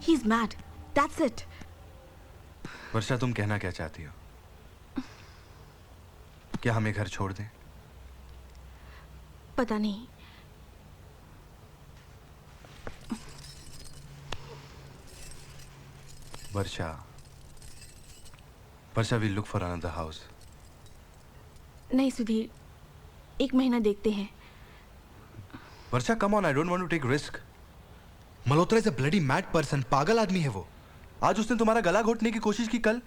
He is mad, that's it. Varsha, तुम कहना क्या चाहती हो? क्या हमें घर छोड़ दें? पता नहीं। वर्षा, वर्षा, we'll look for another house. नहीं सुधीर, 1 महीना देखते हैं। वर्षा, come on, I don't want to take risk. Malhotra is a bloody mad person, पागल आदमी है वो। आज उसने तुम्हारा गला घोटने की कोशिश की, कल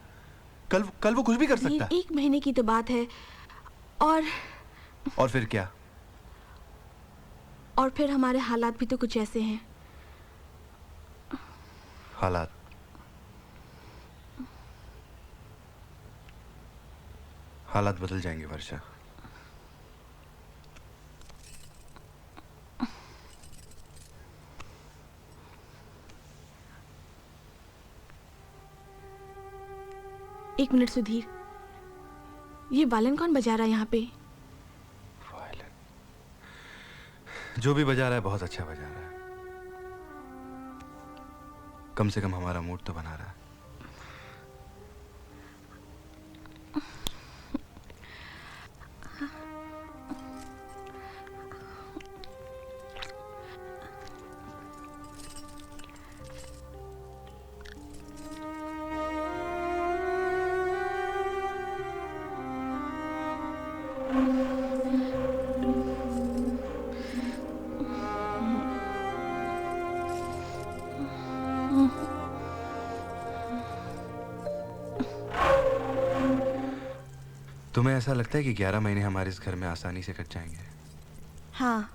वो कुछ भी कर सकता है। 1 महीने की तो बात है। और फिर क्या? और फिर हमारे हालात भी तो कुछ ऐसे हैं। हालात बदल जाएंगे वर्षा। एक मिनट सुधीर, ये वायलिन कौन बजा रहा है यहाँ पे? वायलिन जो भी बजा रहा है बहुत अच्छा बजा रहा है। कम से कम हमारा मूड तो बना रहा है। तुम्हें ऐसा लगता है कि 11 महीने हमारे इस घर में आसानी से कट जाएंगे? हाँ,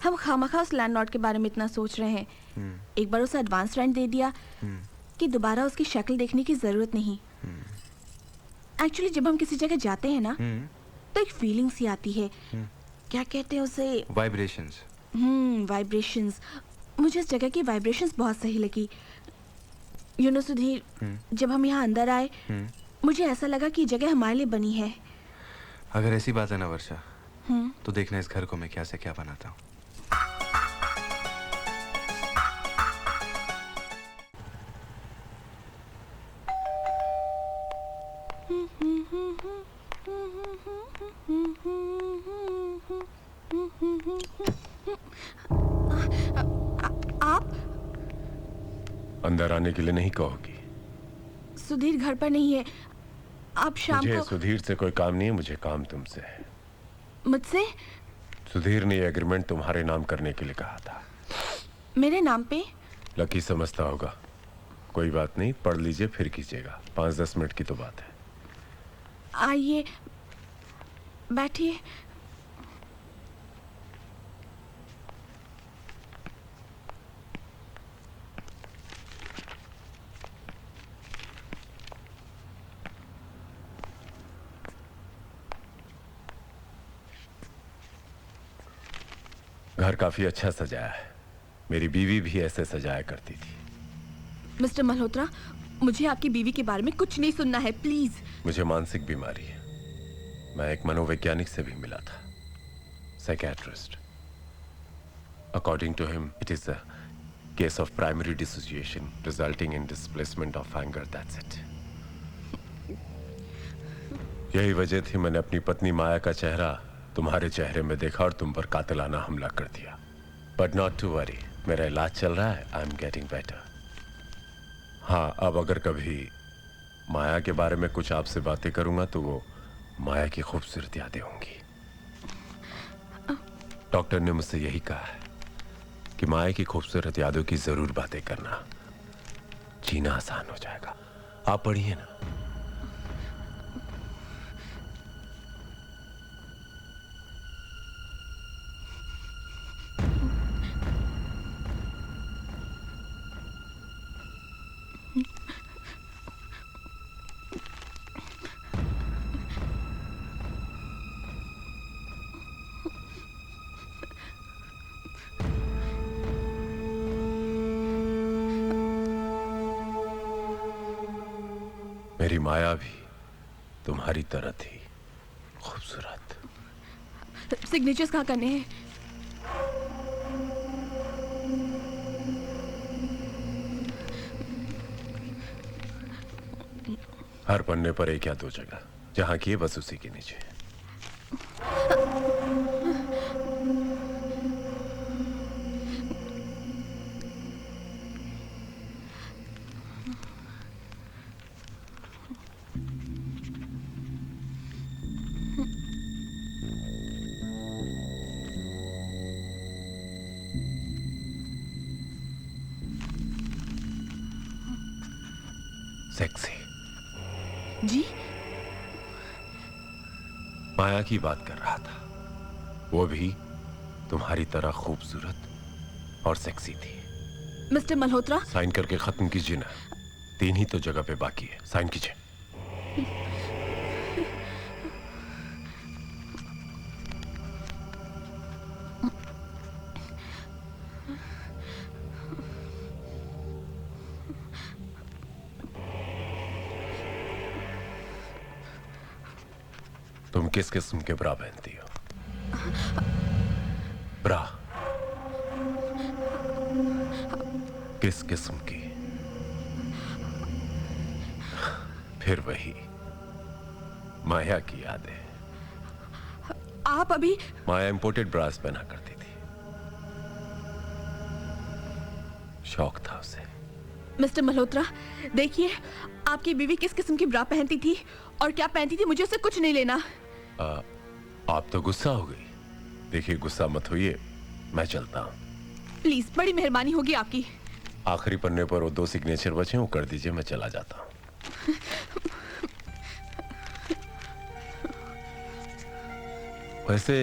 हम खामखा उस लैंडलॉर्ड के बारे में इतना सोच रहे हैं। एक बार उसे एडवांस रेंट दे दिया कि दोबारा उसकी शक्ल देखने की जरूरत नहीं। एक्चुअली जब हम किसी जगह जाते हैं ना तो एक फीलिंग सी आती है। क्या कहते हैं उसे? वाइब्रेशंस। वाइब्रेशंस। मुझे इस जगह की वाइब्रेशंस बहुत सही लगी। यू नो सुधीर, जब हम यहाँ अंदर आए मुझे ऐसा लगा कि जगह हमारे लिए बनी है। अगर ऐसी बात है ना वर्षा, तो देखना इस घर को मैं क्या से क्या बनाता हूँ। आप अंदर आने के लिए नहीं कहोगी? सुधीर घर पर नहीं है। आप शाम मुझे को। सुधीर से कोई काम नहीं है, मुझे काम तुमसे है। मुझसे? सुधीर ने एग्रीमेंट तुम्हारे नाम करने के लिए कहा था। मेरे नाम पे? लकी समझता होगा। कोई बात नहीं, पढ़ लीजिए फिर कीजिएगा। 5-10 मिनट की तो बात है। आइए बैठिए। घर काफी अच्छा सजाया है। मेरी बीवी भी ऐसे सजाया करती थी। मिस्टर मल्होत्रा, मुझे आपकी बीवी के बारे में कुछ नहीं सुनना है, प्लीज। मुझे मानसिक बीमारी है। मैं एक मनोवैज्ञानिक से भी मिला था, psychiatrist. According to him it is a case of primary dissociation resulting in displacement of anger, that's it. यही वजह थी मैंने अपनी पत्नी माया का चेहरा तुम्हारे चेहरे में देखा और तुम पर कातिलाना हमला कर दिया। बट नॉट टू वरी, मेरा इलाज चल रहा है। I am getting better. हाँ, अब अगर कभी माया के बारे में कुछ आपसे बातें करूंगा तो वो माया की खूबसूरत यादें होंगी। डॉक्टर ने मुझसे यही कहा है कि माया की खूबसूरत यादों की जरूर बातें करना, जीना आसान हो जाएगा। आप पढ़िए ना। मेरी माया भी तुम्हारी तरह थी खूबसूरत। सिग्नेचर्स कहाँ करने हैं? हर पन्ने पर एक या दो जगह, जहां की है बस उसी के नीचे। सेक्सी। जी? माया की बात कर रहा था, वो भी तुम्हारी तरह खूबसूरत और सेक्सी थी। मिस्टर मल्होत्रा, साइन करके खत्म कीजिए ना, 3 ही तो जगह पे बाकी है, साइन कीजिए। तुम किस किस्म के ब्रा पहनती हो? ब्रा किस किस्म की? फिर वही माया की यादें। आप अभी... माया इंपोर्टेड ब्रास पहना करती थी, शौक था उसे। मिस्टर मल्होत्रा, देखिए, आपकी बीवी किस किस्म की ब्रा पहनती थी और क्या पहनती थी, मुझे उससे कुछ नहीं लेना। आप तो गुस्सा हो गई। देखिए, गुस्सा मत होइए, मैं चलता हूं। प्लीज, बड़ी मेहरबानी होगी आपकी। आखिरी पन्ने पर वो 2 सिग्नेचर बचे, वो कर दीजिए, मैं चला जाता हूं। वैसे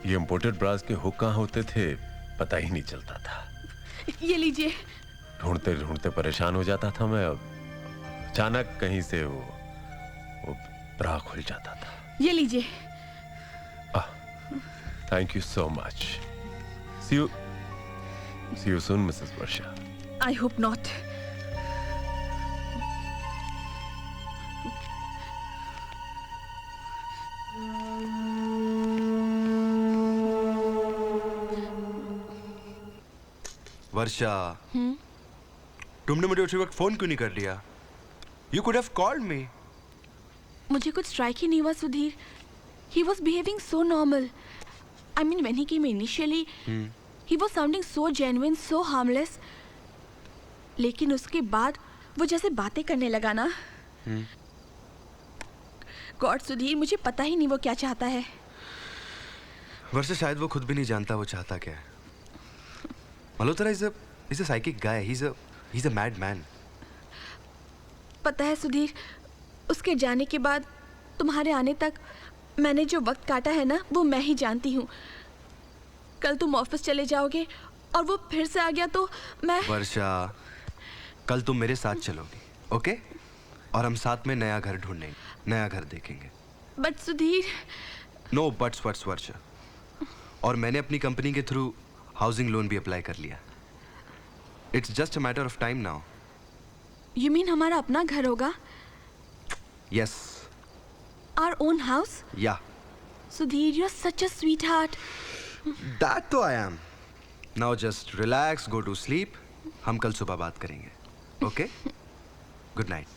ये इंपोर्टेड ब्रास के हुक कहाँ होते थे पता ही नहीं चलता था। ये लीजिए। ढूंढते ढूंढते परेशान हो जाता था मैं, अब अचानक कहीं से वो ब्रा खुल जाता था। ये लीजिए। Thank you so much. See you soon Mrs Varsha. I hope not. Varsha, तुमने मुझे उसी वक्त फोन क्यों नहीं कर लिया? You could have called me. मुझे कुछ स्ट्राइक ही नहीं हुआ Sudhir. He was behaving so normal. I mean, when he came initially, he was sounding so genuine, so harmless. लेकिन उसके बाद वो जैसे बातें करने लगा ना, गॉड सुधीर, मुझे पता ही नहीं वो क्या चाहता है। वर्षा, शायद वो खुद भी नहीं जानता वो चाहता क्या है। Malhotra is a psychic guy, he is a mad man. पता है सुधीर, उसके जाने के बाद तुम्हारे आने तक मैंने जो वक्त काटा है ना, वो मैं ही जानती हूँ। कल तुम ऑफिस चले जाओगे और वो फिर से आ गया तो मैं... वर्षा, कल तुम मेरे साथ चलोगी, ओके? और हम साथ में नया घर ढूंढेंगे, नया घर देखेंगे। बट सुधीर... नो बट्स वर्षा। और मैंने अपनी कंपनी के थ्रू हाउसिंग लोन भी अप्लाई कर लिया। It's just a matter of time now. You mean हमारा अपना घर होगा? Yes. Our own house? Yeah. Sudhir, you're such a sweetheart. That तो I am. Now just relax, go to sleep. हम कल सुबह बात करेंगे. Okay? Good night.